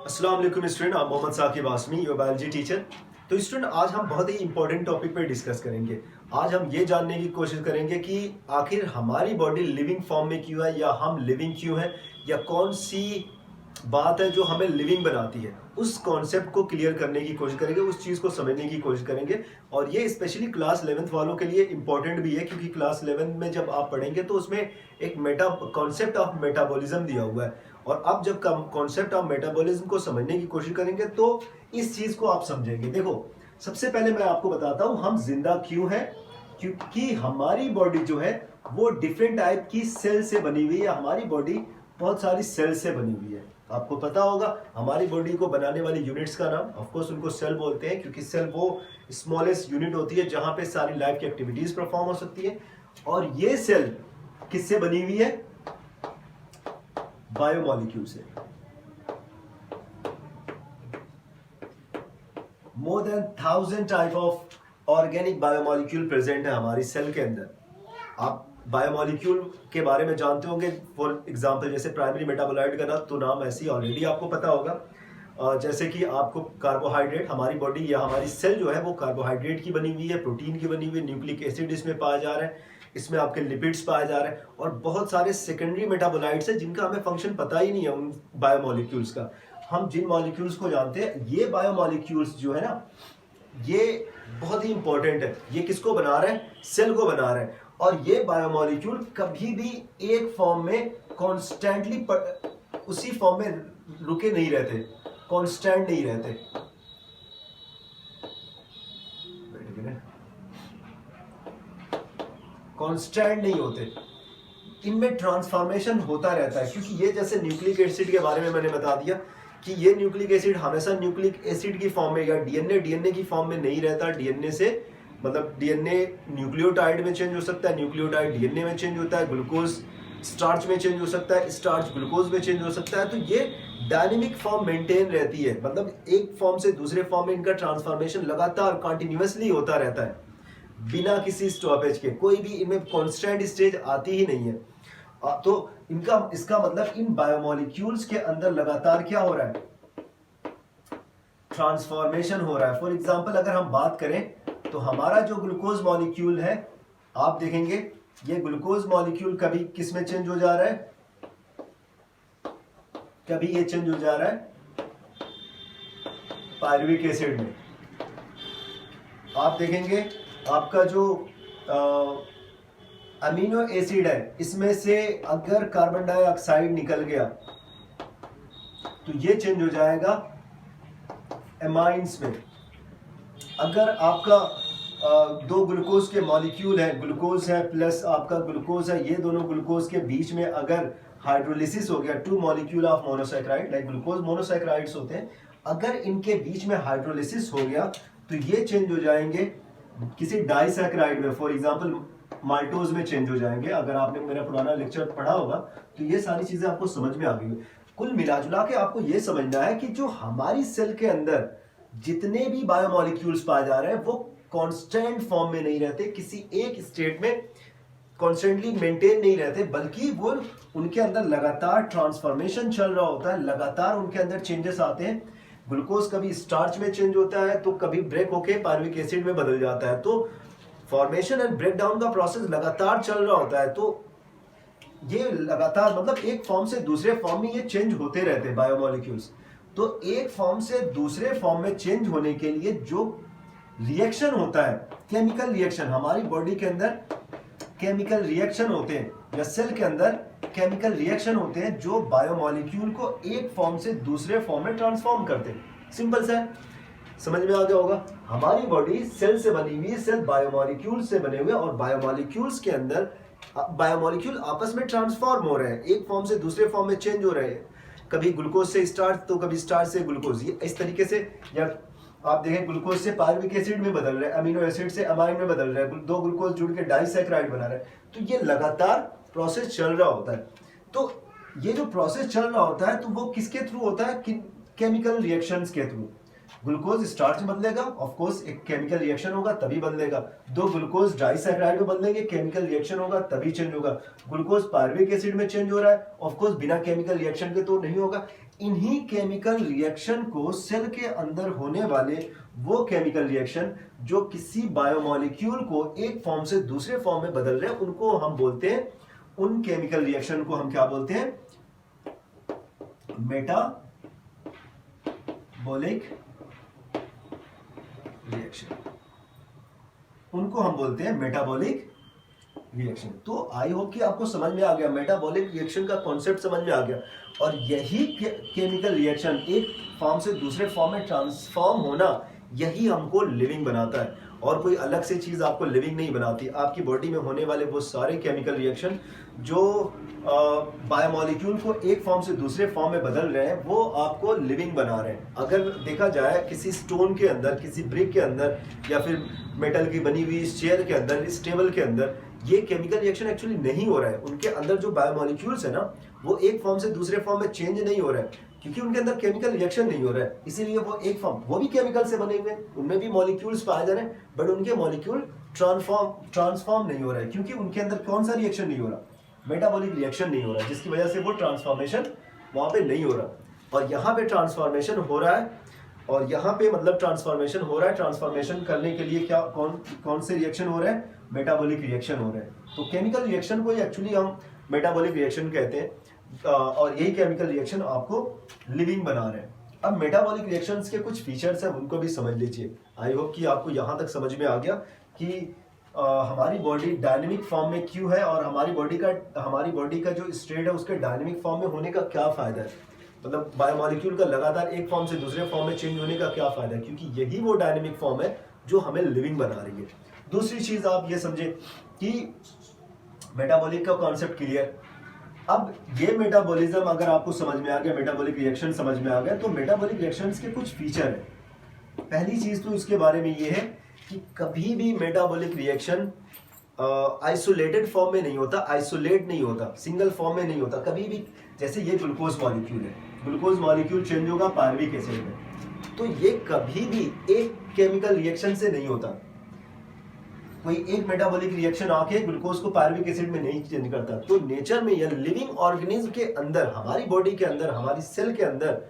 अस्सलाम वालेकुम स्टूडेंट, आप Mohammad Saqib Asmi, your biology teacher. तो स्टूडेंट, आज हम बहुत ही इंपॉर्टेंट टॉपिक पर डिस्कस करेंगे। आज हम ये जानने की कोशिश करेंगे कि आखिर हमारी बॉडी लिविंग फॉर्म में क्यों है, या हम लिविंग क्यों हैं, या कौन सी बात है जो हमें लिविंग बनाती है। उस कॉन्सेप्ट को क्लियर करने की कोशिश करेंगे, उस चीज़ को समझने की कोशिश करेंगे। और ये स्पेशली क्लास 11th वालों के लिए इंपॉर्टेंट भी है, क्योंकि क्लास 11 में जब आप पढ़ेंगे तो उसमें एक कॉन्सेप्ट ऑफ मेटाबॉलिज्म दिया हुआ है। और अब जब कॉन्सेप्ट ऑफ मेटाबॉलिज्म को समझने की कोशिश करेंगे तो इस चीज़ को आप समझेंगे। देखो, सबसे पहले मैं आपको बताता हूँ हम जिंदा क्यों हैं। क्योंकि हमारी बॉडी जो है वो डिफरेंट टाइप की सेल से बनी हुई है। हमारी बॉडी बहुत सारी सेल से बनी हुई है। आपको पता होगा हमारी बॉडी को बनाने वाली यूनिट्स का नाम, ऑफ कोर्स उनको सेल बोलते हैं, क्योंकि सेल वो स्मॉलेस्ट यूनिट होती है जहां पे सारी लाइफ की एक्टिविटीज परफॉर्म हो सकती है। और ये सेल किससे बनी हुई है? बायोमॉलिक्यूल से। More than 1000 type of organic biomolecule present है हमारी सेल के अंदर। आप बायोमॉलिक्यूल के बारे में जानते होंगे, फॉर एग्जांपल जैसे प्राइमरी मेटाबोलाइट का तो नाम ऐसे ही ऑलरेडी आपको पता होगा। जैसे कि आपको कार्बोहाइड्रेट, हमारी बॉडी या हमारी सेल जो है वो कार्बोहाइड्रेट की बनी हुई है, प्रोटीन की बनी हुई है, न्यूक्लिक एसिड इसमें पाया जा रहा है, इसमें आपके लिपिड्स पाए जा रहे हैं, और बहुत सारे सेकेंडरी मेटाबोलाइट्स हैं जिनका हमें फंक्शन पता ही नहीं है उन बायोमॉलिक्यूल्स का। हम जिन मॉलिक्यूल्स को जानते हैं, ये बायोमॉलिक्यूल्स जो है ना, ये बहुत ही इंपॉर्टेंट है। ये किसको बना रहे हैं? सेल को बना रहे हैं। और ये बायोमॉलिक्यूल कभी भी एक फॉर्म में कॉन्स्टेंटली उसी फॉर्म में रुके नहीं रहते, कांस्टेंट नहीं रहते। कांस्टेंट नहीं होते, इनमें ट्रांसफॉर्मेशन होता रहता है। क्योंकि ये जैसे न्यूक्लिक एसिड के बारे में मैंने बता दिया कि ये न्यूक्लिक एसिड हमेशा न्यूक्लिक एसिड की फॉर्म में या डीएनए की फॉर्म में नहीं रहता। डीएनए से मतलब डीएनए न्यूक्लियोटाइड में चेंज हो सकता है, न्यूक्लियोटाइड डीएनए में चेंज होता है, ग्लूकोज स्टार्च में चेंज हो सकता है, स्टार्च ग्लूकोज में चेंज हो सकता है। तो ये डायनेमिक फॉर्म मेंटेन रहती है, मतलब एक फॉर्म से दूसरे फॉर्म में इनका ट्रांसफॉर्मेशन लगातार कंटिन्यूअसली होता रहता है बिना किसी स्टॉपेज के। कोई भी इनमें कांस्टेंट स्टेज आती ही नहीं है। तो इसका मतलब इन बायोमॉलिक्यूल्स के अंदर लगातार क्या हो रहा है? ट्रांसफॉर्मेशन हो रहा है। फॉर एग्जांपल अगर हम बात करें तो हमारा जो ग्लूकोज मॉलिक्यूल है, आप देखेंगे ये ग्लूकोज मॉलिक्यूल कभी किस में चेंज हो जा रहा है, कभी ये चेंज हो जा रहा है पायरुविक एसिड में। आप देखेंगे आपका जो अमीनो एसिड है, इसमें से अगर कार्बन डाइऑक्साइड निकल गया तो ये चेंज हो जाएगा एमाइंस में। अगर आपका दो ग्लूकोज के मॉलिक्यूल है, ग्लूकोज है प्लस आपका ग्लूकोज है, ये दोनों ग्लूकोज के बीच में अगर हाइड्रोलिसिस हो गया, two molecule of monosaccharide like glucose monosaccharides होते हैं, अगर इनके बीच में हाइड्रोलिसिस हो गया तो ये चेंज हो जाएंगे किसी डाइसैकेराइड में। फॉर एग्जांपल माल्टोज में चेंज हो जाएंगे। अगर आपने मेरा पुराना लेक्चर पढ़ा होगा तो ये सारी चीजें आपको समझ में आ गई। कुल मिलाजुला के आपको ये समझना है कि जो हमारी सेल के अंदर जितने भी बायोमॉलिक्यूल्स पाए जा रहे हैं वो कांस्टेंट फॉर्म में नहीं रहते, किसी एक स्टेट में कॉन्स्टेंटली मेंटेन नहीं रहते, बल्कि वो उनके अंदर लगातार ट्रांसफॉर्मेशन चल रहा होता है, लगातार उनके अंदर चेंजेस आते हैं। ग्लूकोज कभी स्टार्च में चेंज होता है तो कभी ब्रेक होके पायरुविक एसिड में बदल जाता है। तो फॉर्मेशन एंड ब्रेक डाउन का प्रोसेस लगातार चल रहा होता है। तो ये लगातार मतलब एक फॉर्म से दूसरे फॉर्म में ये चेंज होते रहते हैं बायोमॉलिक्यूल्स। तो एक फॉर्म से दूसरे फॉर्म में चेंज होने के लिए जो रिएक्शन होता है, केमिकल रिएक्शन, हमारी बॉडी के अंदर केमिकल रिएक्शन होते हैं या सेल के अंदर केमिकल रिएक्शन होते हैं जो बायोमॉलिक्यूल को एक फॉर्म से दूसरे फॉर्म में ट्रांसफॉर्म करते हैं। सिंपल सा है, समझ में आ गया होगा। हमारी बॉडी सेल से बनी हुई है, सेल बायोमॉलिक्यूल से बने हुए, और बायोमॉलिक्यूल्स के अंदर बायोमॉलिक्यूल आपस में ट्रांसफॉर्म हो रहे हैं, एक फॉर्म से दूसरे फॉर्म में चेंज हो रहे हैं। कभी ग्लूकोज से स्टार्च तो कभी स्टार्च से ग्लूकोज, ये इस तरीके से। या आप देखें ग्लूकोज से पायरुविक एसिड में बदल रहे हैं, अमीनो एसिड से अमाइन में बदल रहे हैं, दो ग्लूकोज जुड़ के डाइसैकेराइड बना रहे हैं। तो ये लगातार प्रोसेस चल रहा होता है। तो ये जो प्रोसेस चल रहा होता है तो वो किसके थ्रू होता है? केमिकल रिएक्शंस के थ्रू। ग्लूकोज स्टार्च में बदलेगा, ऑफ कोर्स एक केमिकल रिएक्शन होगा तभी बदलेगा। दो ग्लूकोज डाइसैकराइड में बदलेंगे, केमिकल रिएक्शन होगा तभी चेंज होगा। ग्लूकोज पायरुविक एसिड में चेंज हो रहा है, ऑफ कोर्स बिना केमिकल रिएक्शन के तो नहीं होगा। इन्हीं केमिकल रिएक्शन को सेल के अंदर होने वाले वो केमिकल रिएक्शन जो किसी बायोमोलिक्यूल को एक फॉर्म से दूसरे फॉर्म में बदल रहे हैं, उनको हम बोलते हैं, उन केमिकल रिएक्शन को हम क्या बोलते हैं? Metabolic reaction. उनको हम बोलते हैं मेटाबॉलिक रिएक्शन। तो आई होप कि आपको समझ में आ गया, मेटाबॉलिक रिएक्शन का कॉन्सेप्ट समझ में आ गया। और यही केमिकल रिएक्शन एक फॉर्म से दूसरे फॉर्म में ट्रांसफॉर्म होना, यही हमको लिविंग बनाता है। और कोई अलग से चीज आपको लिविंग नहीं बनाती। आपकी बॉडी में होने वाले वो सारे केमिकल रिएक्शन जो बायोमोलिक्यूल को एक फॉर्म से दूसरे फॉर्म में बदल रहे हैं, वो आपको लिविंग बना रहे हैं। अगर देखा जाए किसी स्टोन के अंदर, किसी ब्रिक के अंदर, या फिर मेटल की बनी हुई इस चेयर के अंदर, इस टेबल के अंदर, ये केमिकल रिएक्शन एक्चुअली नहीं हो रहा है। उनके अंदर जो बायोमोलिक्यूल्स है ना, वो एक फॉर्म से दूसरे फॉर्म में चेंज नहीं हो रहा है, क्योंकि उनके अंदर केमिकल रिएक्शन नहीं हो रहा है। इसीलिए वो एक फॉर्म, वो भी केमिकल से बने हुए हैं, उनमें भी मॉलिक्यूल्स पाए जा रहे हैं, बट उनके मॉलिक्यूल ट्रांसफॉर्म नहीं हो रहा है, क्योंकि उनके अंदर कौन सा रिएक्शन नहीं हो रहा? मेटाबॉलिक रिएक्शन नहीं हो रहा है, जिसकी वजह से वो ट्रांसफॉर्मेशन वहां पे नहीं हो रहा। और यहाँ पे ट्रांसफॉर्मेशन हो रहा है, और यहाँ पे मतलब ट्रांसफॉर्मेशन हो रहा है। ट्रांसफॉर्मेशन करने के लिए क्या कौन से रिएक्शन हो रहे हैं? मेटाबॉलिक रिएक्शन हो रहे हैं। तो केमिकल रिएक्शन को एक्चुअली हम मेटाबॉलिक रिएक्शन कहते हैं, और यही केमिकल रिएक्शन आपको लिविंग बना रहे हैं। अब मेटाबॉलिक रिएक्शंस के कुछ फीचर्स हैं, उनको भी समझ लीजिए। आई होप कि आपको यहाँ तक समझ में आ गया कि हमारी बॉडी डायनेमिक फॉर्म में क्यों है, और हमारी बॉडी का जो स्टेट है उसके डायनेमिक फॉर्म में होने का क्या फायदा है। मतलब बायोमोलिक्यूल का लगातार एक फॉर्म से दूसरे फॉर्म में चेंज होने का क्या फायदा है, क्योंकि यही वो डायनेमिक फॉर्म है जो हमें लिविंग बना रही है। दूसरी चीज आप ये समझे कि मेटाबॉलिक का कॉन्सेप्ट क्लियर। अब ये मेटाबॉलिज्म अगर आपको समझ में आ गया, मेटाबॉलिक रिएक्शन समझ में आ गया, तो मेटाबॉलिक रिएक्शंस के कुछ फीचर है। पहली चीज तो इसके बारे में ये है कि कभी भी मेटाबॉलिक रिएक्शन आइसोलेटेड फॉर्म में नहीं होता, आइसोलेट नहीं होता, सिंगल फॉर्म में नहीं होता कभी भी। जैसे ये ग्लूकोज मॉलिक्यूल है, ग्लूकोज मॉलिक्यूल चेंज होगा पायरुविक एसिड में, तो ये कभी भी एक केमिकल रिएक्शन से नहीं होता। कोई एक मेटाबॉलिक रिएक्शन आके ग्लूकोज को पायरुविक एसिड में नहीं चेंज करता। तो नेचर में या लिविंग ऑर्गेनिज्म के अंदर, हमारी बॉडी के अंदर, हमारी सेल के अंदर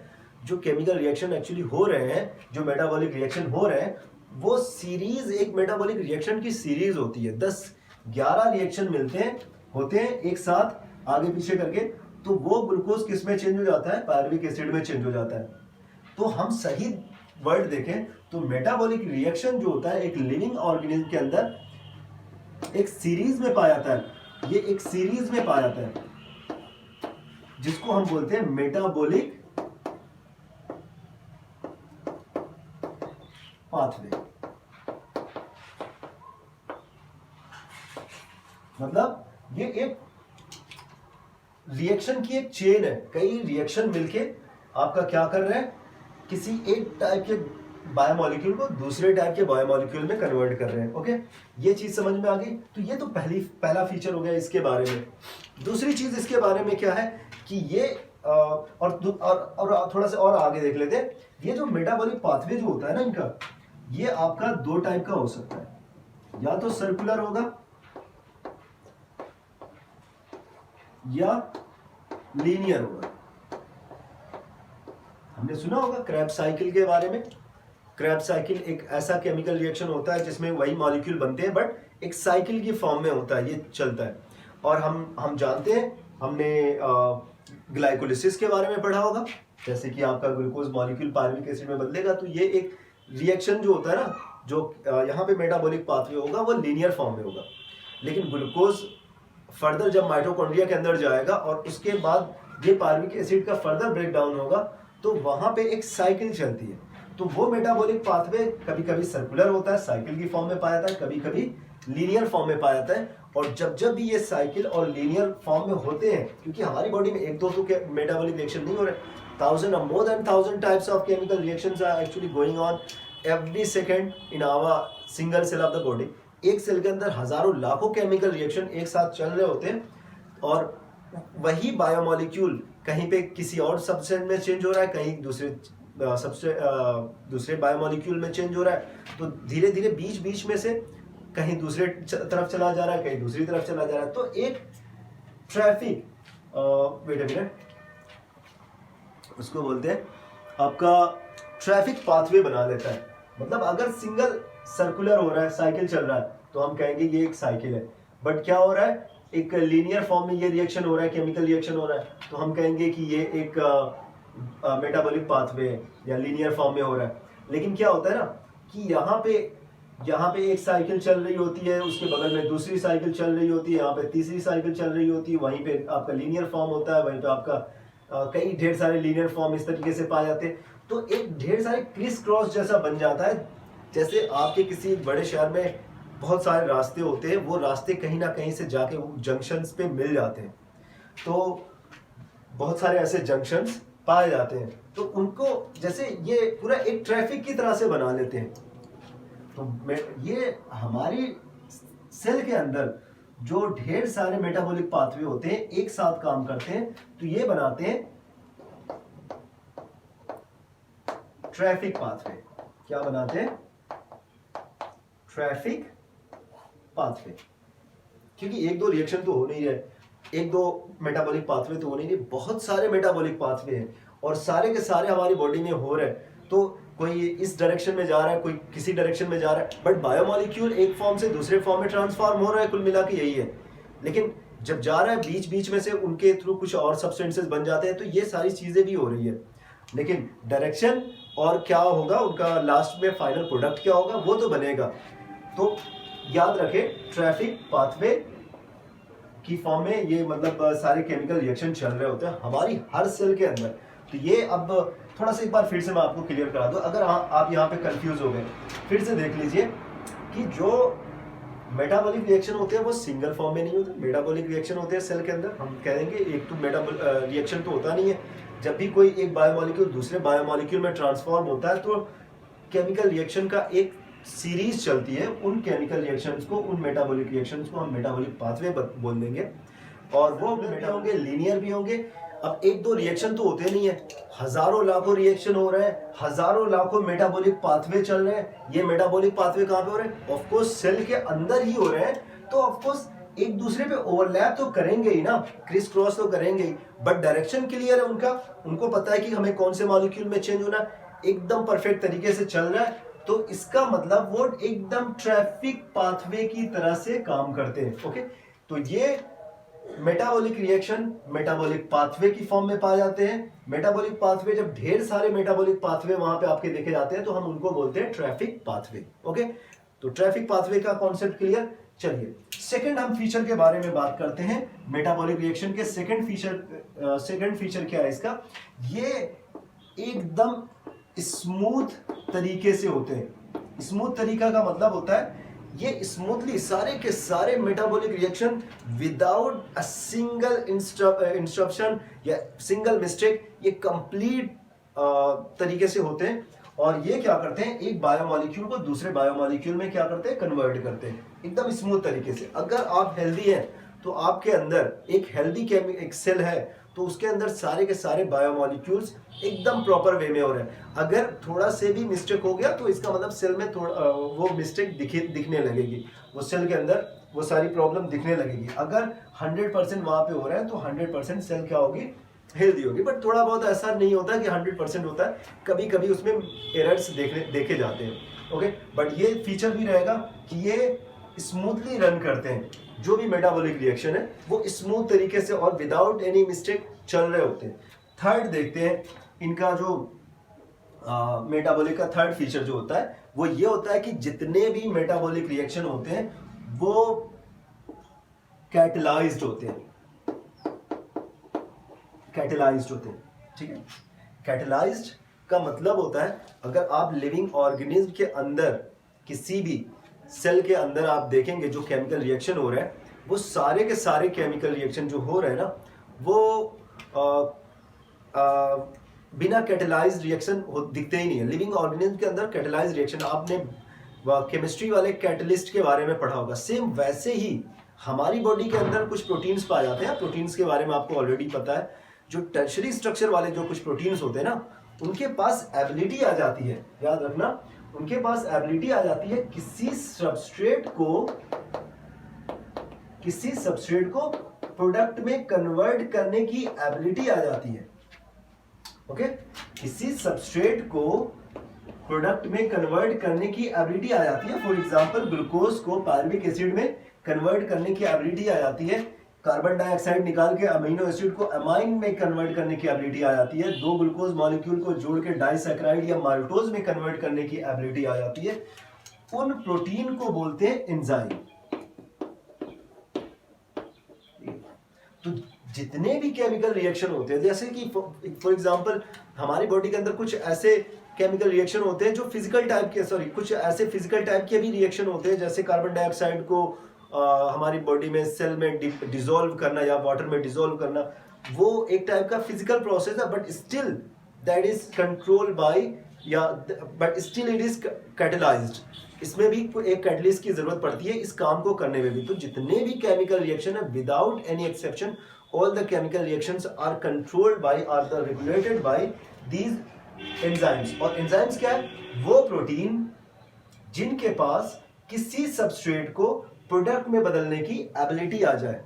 जो केमिकल रिएक्शन एक्चुअली हो रहे हैं, जो मेटाबॉलिक रिएक्शन हो रहे हैं, वो सीरीज, एक मेटाबॉलिक रिएक्शन की सीरीज होती है। 10-11 रिएक्शन होते हैं एक साथ आगे पीछे करके, तो वो ग्लूकोज किस में चेंज हो जाता है? पायरुविक एसिड में चेंज हो जाता है। तो हम सही वर्ड देखें तो मेटाबॉलिक रिएक्शन जो होता है एक लिविंग ऑर्गेनिज्म के अंदर एक सीरीज में पाया जाता है। ये एक सीरीज में पाया जाता है, जिसको हम बोलते हैं मेटाबॉलिक पाथवे। मतलब ये एक रिएक्शन की एक चेन है, कई रिएक्शन मिलके आपका क्या कर रहे हैं? किसी एक टाइप के बायोमोलिक्यूल को दूसरे टाइप के बायोमोलिक्यूल में कन्वर्ट कर रहे हैं। ओके, ये चीज समझ में आ गई। तो ये तो पहला फीचर हो गया इसके बारे में। दूसरी चीज इसके बारे में क्या है कि ये और थोड़ा सा और आगे देख लेते हैं। ये जो मेटाबॉलिक पाथवे जो होता है ना इनका, ये आपका दो टाइप का हो सकता है, या तो सर्कुलर होगा या लीनियर होगा। हमने सुना होगा क्रैब साइकिल के बारे में। क्रैब साइकिल एक ऐसा केमिकल रिएक्शन होता है जिसमें वही मॉलिक्यूल बनते हैं, बट एक साइकिल की फॉर्म में होता है, ये चलता है। और हम जानते हैं, हमने ग्लाइकोलिसिस के बारे में पढ़ा होगा, जैसे कि आपका ग्लूकोज मॉलिक्यूल पायरुविक एसिड में बदलेगा, तो ये एक रिएक्शन जो होता है ना, जो यहाँ पे मेटाबॉलिक पाथवे होगा वो लीनियर फॉर्म में होगा। लेकिन ग्लूकोज फर्दर जब माइटोकॉन्ड्रिया के अंदर जाएगा और उसके बाद ये पायरुविक एसिड का फर्दर ब्रेक डाउन होगा, तो वहां पे एक साइकिल चलती है। तो वो मेटाबॉलिक पाथवे कभी कभी सर्कुलर होता है, साइकिल की फॉर्म में पाया जाता है, कभी कभी लीनियर फॉर्म में पाया जाता है। और जब भी ये साइकिल और लीनियर फॉर्म में होते हैं, क्योंकि हमारी बॉडी में एक दो तो मेटाबॉलिक रिएक्शन नहीं हो रहे, 1000 or more than 1000 types of chemical reactions are actually going on every second in our single cell of the body। एक सेल के अंदर हजारों लाखों केमिकल रिएक्शन एक साथ चल रहे होते हैं, और वही बायोमोलिक्यूल कहीं पे किसी और सब्सटेंस में चेंज हो रहा है, कहीं दूसरे सबसे दूसरे बायोमोलिक्यूल में चेंज हो रहा है, तो धीरे धीरे बीच बीच में से कहीं दूसरे तरफ चला जा रहा है, कहीं दूसरी तरफ चला जा रहा है। तो एक ट्रैफिक वेट अ मिनट, उसको बोलते हैं आपका ट्रैफिक पाथवे बना लेता है। मतलब अगर सिंगल सर्कुलर हो रहा है, साइकिल चल रहा है, तो हम कहेंगे ये एक साइकिल है। बट क्या हो रहा है, एक लीनियर फॉर्म में ये रिएक्शन हो रहा है, केमिकल रिएक्शन हो रहा है, तो हम कहेंगे कि ये एक मेटाबॉलिक पाथवे है या लीनियर फॉर्म में हो रहा है। लेकिन क्या होता है ना कि यहाँ पे एक साइकिल चल रही होती है, उसके बगल में दूसरी साइकिल चल रही होती है, यहाँ पे तीसरी साइकिल चल रही होती है, वहीं पे आपका लीनियर फॉर्म होता है, वहीं पे आपका कई ढेर सारे लीनियर फॉर्म इस तरीके से पाए जाते हैं। तो एक ढेर सारे क्रिस क्रॉस जैसा बन जाता है। जैसे आपके किसी बड़े शहर में बहुत सारे रास्ते होते हैं, वो रास्ते कहीं ना कहीं से जाके जंक्शंस पे मिल जाते हैं। तो बहुत सारे ऐसे जंक्शंस पाए जाते हैं, तो उनको जैसे ये पूरा एक ट्रैफिक की तरह से बना लेते हैं। तो ये हमारी सेल के अंदर जो ढेर सारे मेटाबॉलिक पाथवे होते हैं एक साथ काम करते हैं, तो ये बनाते हैं ट्रैफिक पाथवे। क्या बनाते हैं? Traffic pathway. क्योंकि एक दो रिएक्शन तो हो नहीं रहे, एक दो मेटाबॉलिक पाथवे तो हो नहीं रहे, बहुत सारे मेटाबॉलिक पाथवे हैं और सारे के सारे हमारी बॉडी में हो रहे हैं। तो कोई इस डायरेक्शन में जा रहा है, कोई किसी डायरेक्शन में जा रहा है, बट बायोमोलिक्यूल एक फॉर्म से दूसरे फॉर्म में ट्रांसफॉर्म हो रहा है, कुल मिला के यही है। लेकिन जब जा रहा है बीच बीच में से उनके थ्रू कुछ और सब्सटेंसेस बन जाते हैं, तो ये सारी चीजें भी हो रही है। लेकिन डायरेक्शन और क्या होगा, उनका लास्ट में फाइनल प्रोडक्ट क्या होगा, वो तो बनेगा। तो याद रखें, ट्रैफिक पाथवे की फॉर्म में ये मतलब सारे केमिकल रिएक्शन चल रहे होते हैं हमारी हर सेल के अंदर। तो ये अब थोड़ा सा एक बार फिर से मैं आपको क्लियर करा दूं, अगर आप यहाँ पे कंफ्यूज हो गए, फिर से देख लीजिए कि जो मेटाबॉलिक रिएक्शन होते हैं वो सिंगल फॉर्म में नहीं होते। मेटाबॉलिक रिएक्शन होते हैं सेल के अंदर, हम कहेंगे एक तो रिएक्शन तो होता नहीं है। जब भी कोई एक बायोमोलिक्यूल दूसरे बायोमोलिक्यूल में ट्रांसफॉर्म होता है, तो केमिकल रिएक्शन का एक सीरीज चलती है। उन केमिकल रिएक्शंस को, उन मेटाबॉलिक रिएक्शंस को हम मेटाबॉलिक पाथवे बोल देंगे, और वो मेटा होंगे, लीनियर भी होंगे। अब एक दो रिएक्शन तो होते नहीं है, हजारों लाखों रिएक्शन हो रहे हैं, हजारों लाखों मेटाबॉलिक पाथवे चल रहे हैं। ये मेटाबॉलिक पाथवे कहाँ पे हो रहे हैं? ऑफ कोर्स सेल के अंदर ही हो रहे हैं। तो ऑफ कोर्स एक दूसरे पे ओवरलैप तो करेंगे ही ना, क्रिस क्रॉस तो करेंगे ही, बट डायरेक्शन क्लियर है उनका। उनको पता है कि हमें कौन से मॉलिक्यूल में चेंज होना, एकदम परफेक्ट तरीके से चल रहा है। तो इसका मतलब वो एकदम ट्रैफिक पाथवे की तरह से काम करते हैं। ओके, तो ये मेटाबॉलिक रिएक्शन मेटाबॉलिक पाथवे की फॉर्म में पाए जाते हैं। मेटाबॉलिक पाथवे, जब ढेर सारे मेटाबॉलिक पाथवे वहां पे आपके देखे जाते हैं, तो हम उनको बोलते हैं ट्रैफिक पाथवे। ओके, तो ट्रैफिक पाथवे का कॉन्सेप्ट क्लियर। चलिए सेकंड हम फीचर के बारे में बात करते हैं। मेटाबॉलिक रिएक्शन के सेकंड फीचर क्या है इसका? ये एकदम स्मूथ तरीके से होते हैं। स्मूथ तरीका का मतलब होता है ये स्मूथली सारे के सारे metabolic reaction without a single instruction या सिंगल मिस्टेक, ये कंप्लीट तरीके से होते हैं। और ये क्या करते हैं, एक बायोमोलिक्यूल को दूसरे बायोमोलिक्यूल में क्या करते हैं, कन्वर्ट करते हैं एकदम स्मूथ तरीके से। अगर आप हेल्दी हैं तो आपके अंदर एक हेल्दी एक सेल है, तो उसके अंदर सारे के सारे बायोमोलिक्यूल्स एकदम प्रॉपर वे में हो रहे हैं। अगर थोड़ा से भी मिस्टेक हो गया, तो इसका मतलब सेल में थोड़ा वो मिस्टेक दिखने लगेगी, वो सेल के अंदर वो सारी प्रॉब्लम दिखने लगेगी। अगर 100% वहां पे हो रहा है, तो 100% सेल क्या होगी, हेल्दी होगी। बट थोड़ा बहुत ऐसा नहीं होता कि 100% होता है, कभी कभी उसमें एरर्स देखे जाते हैं। ओके, बट ये फीचर भी रहेगा कि ये स्मूथली रन करते हैं। जो भी मेटाबॉलिक रिएक्शन है वो स्मूथ तरीके से और विदाउट एनी मिस्टेक चल रहे होते हैं। थर्ड देखते हैं इनका जो मेटाबॉलिक का थर्ड फीचर जो होता है, वो ये होता है कि जितने भी मेटाबॉलिक रिएक्शन होते हैं वो कैटलाइज्ड होते हैं। कैटलाइज्ड होते हैं, ठीक है। कैटलाइज्ड का मतलब होता है, अगर आप लिविंग ऑर्गेनिज्म के अंदर किसी भी सेल के अंदर आप देखेंगे जो केमिकल रिएक्शन हो रहा है, वो सारे के सारे केमिकल रिएक्शन जो हो रहे हैं ना, वो बिना कैटलाइज्ड रिएक्शन दिखते ही नहीं है। लिविंग ऑर्गेनिज्म के अंदर कैटलाइज्ड रिएक्शन, आपने केमिस्ट्री वाले कैटलिस्ट के बारे में पढ़ा होगा, सेम वैसे ही हमारी बॉडी के अंदर कुछ प्रोटीन्स पाए जाते हैं। प्रोटीन्स के बारे में आपको ऑलरेडी पता है, जो टर्शरी स्ट्रक्चर वाले जो कुछ प्रोटीन्स होते हैं ना, उनके पास एबिलिटी आ जाती है, याद रखना, उनके पास एबिलिटी आ जाती है किसी सबस्ट्रेट को प्रोडक्ट में कन्वर्ट करने की एबिलिटी आ जाती है। ओके, किसी सबस्ट्रेट को प्रोडक्ट में कन्वर्ट करने की एबिलिटी आ जाती है। फॉर एग्जांपल ग्लूकोज को पायरुविक एसिड में कन्वर्ट करने की एबिलिटी आ जाती है, कार्बन डाइऑक्साइड निकाल के अमीनो एसिड को अमाइन में कन्वर्ट करने की एबिलिटी आ जाती है, दो ग्लूकोज मॉलिक्यूल को जोड़ के डाइसैकराइड या माल्टोज में कन्वर्ट करने की एबिलिटी आ जाती है। उन प्रोटीन को बोलते हैं एंजाइम। तो जितने भी केमिकल रिएक्शन होते हैं, जैसे कि फॉर एग्जांपल हमारी बॉडी के अंदर कुछ ऐसे केमिकल रिएक्शन होते हैं जो फिजिकल टाइप के, कुछ ऐसे फिजिकल टाइप के भी रिएक्शन होते हैं, जैसे कार्बन डाइऑक्साइड को हमारी बॉडी में सेल में डिसॉल्व करना या वाटर में डिसॉल्व करना, वो एक टाइप का फिजिकल प्रोसेस है, but still that is controlled by but still it is catalysed. इसमें भी एक कैटलिस्ट की जरूरत पड़ती है इस काम को करने में भी। तो जितने भी केमिकल रिएक्शन है, without any exception, all the chemical reactions are controlled by, are the regulated by these enzymes. और एंजाइम्स क्या है? वो प्रोटीन जिनके पास किसी सबस्ट्रेट को प्रोडक्ट में बदलने की एबिलिटी आ जाए,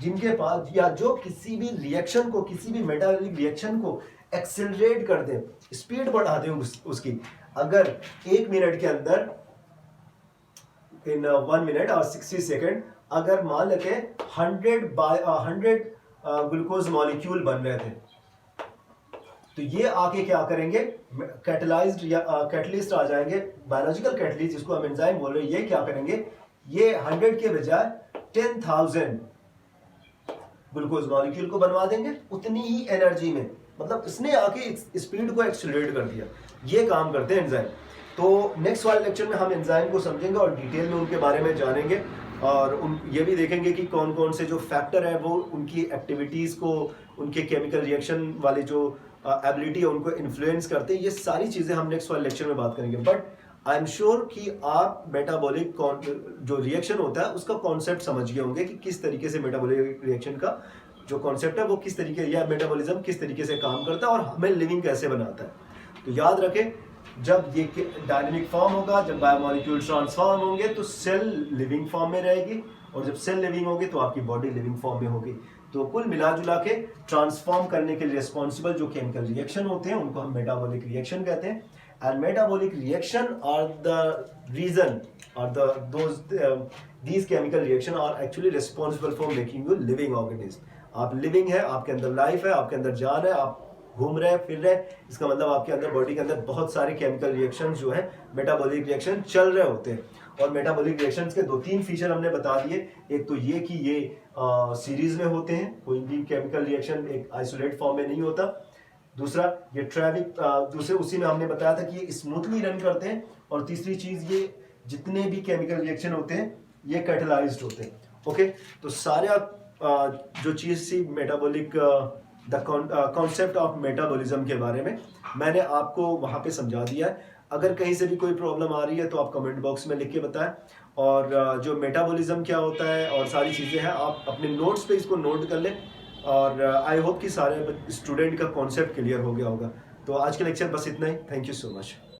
जिनके पास, या जो किसी भी रिएक्शन को, किसी भी मेटाबॉलिक रिएक्शन को एक्सेलरेट कर दे, स्पीड बढ़ा दे उसकी। अगर 1 मिनट के अंदर, इन 1 मिनट और 60 सेकेंड, अगर मान लेते 100 ग्लूकोज मॉलिक्यूल बन रहे थे, तो ये आके क्या करेंगे, कैटलाइज्ड या कैटलिस्ट आ जाएंगे, बायोलॉजिकल कैटलिस्ट जिसको हम एंजाइम बोल रहे हैं। ये क्या करेंगे, ये 100 के बजाय 10,000 ग्लूकोज मॉलिक्यूल को बनवा देंगे उतनी ही एनर्जी में। मतलब इसने आके स्पीड को एक्सेलरेट कर दिया। ये काम करते हैं एंजाइम। तो नेक्स्ट वाले लेक्चर में हम एंजाइम को समझेंगे और डिटेल में उनके बारे में जानेंगे, और ये भी देखेंगे कि कौन कौन से जो फैक्टर है वो उनकी एक्टिविटीज को, उनके केमिकल रिएक्शन वाले जो एबिलिटी है उनको इन्फ्लुएंस करते हैं। ये सारी चीजें हम नेक्स्ट वाले लेक्चर में बात करेंगे। बट आई एम श्योर कि आप मेटाबॉलिक जो रिएक्शन होता है उसका कॉन्सेप्ट समझ गए होंगे कि किस तरीके से मेटाबॉलिक रिएक्शन का जो कॉन्सेप्ट है वो किस तरीके, या मेटाबॉलिज्म किस तरीके से काम करता है और हमें लिविंग कैसे बनाता है। तो याद रखें, जब ये डायनेमिक फॉर्म होगा, जब बायोमॉलिक्यूल ट्रांसफॉर्म होंगे तो सेल लिविंग फॉर्म में रहेगी, और जब सेल लिविंग होगी तो आपकी बॉडी लिविंग फॉर्म में होगी। तो कुल मिला जुला के ट्रांसफॉर्म करने के लिए रिस्पॉन्सिबल जो केमिकल रिएक्शन होते हैं उनको हम मेटाबॉलिक रिएक्शन कहते हैं। And metabolic reaction are the reason, और these chemical reaction are actually responsible for making you living organism। आप लिविंग है, आपके अंदर लाइफ है, आपके अंदर जान है, आप घूम रहे हैं, फिर रहे हैं, इसका मतलब आपके अंदर, बॉडी के अंदर बहुत सारे केमिकल रिएक्शन जो है मेटाबॉलिक रिएक्शन चल रहे होते हैं। और मेटाबॉलिक रिएक्शंस के 2-3 फीचर हमने बता दिए। एक तो ये कि ये सीरीज में होते हैं, कोई भी केमिकल रिएक्शन एक आइसोलेट फॉर्म में नहीं होता। दूसरा, ये दूसरे उसी में हमने बताया था कि ये स्मूथली रन करते हैं। और तीसरी चीज, ये जितने भी केमिकल रिएक्शन होते हैं ये कैटलाइज्ड होते हैं। ओके, तो सारा जो चीज थी metabolic, the concept of metabolism के बारे में मैंने आपको वहाँ पे समझा दिया है। अगर कहीं से भी कोई प्रॉब्लम आ रही है तो आप कमेंट बॉक्स में लिख के बताएं। और जो मेटाबॉलिज्म क्या होता है और सारी चीज़ें हैं, आप अपने नोट्स पे इसको नोट कर लें। और आई होप कि सारे स्टूडेंट का कॉन्सेप्ट क्लियर हो गया होगा। तो आज के लेक्चर बस इतना ही। Thank you so much.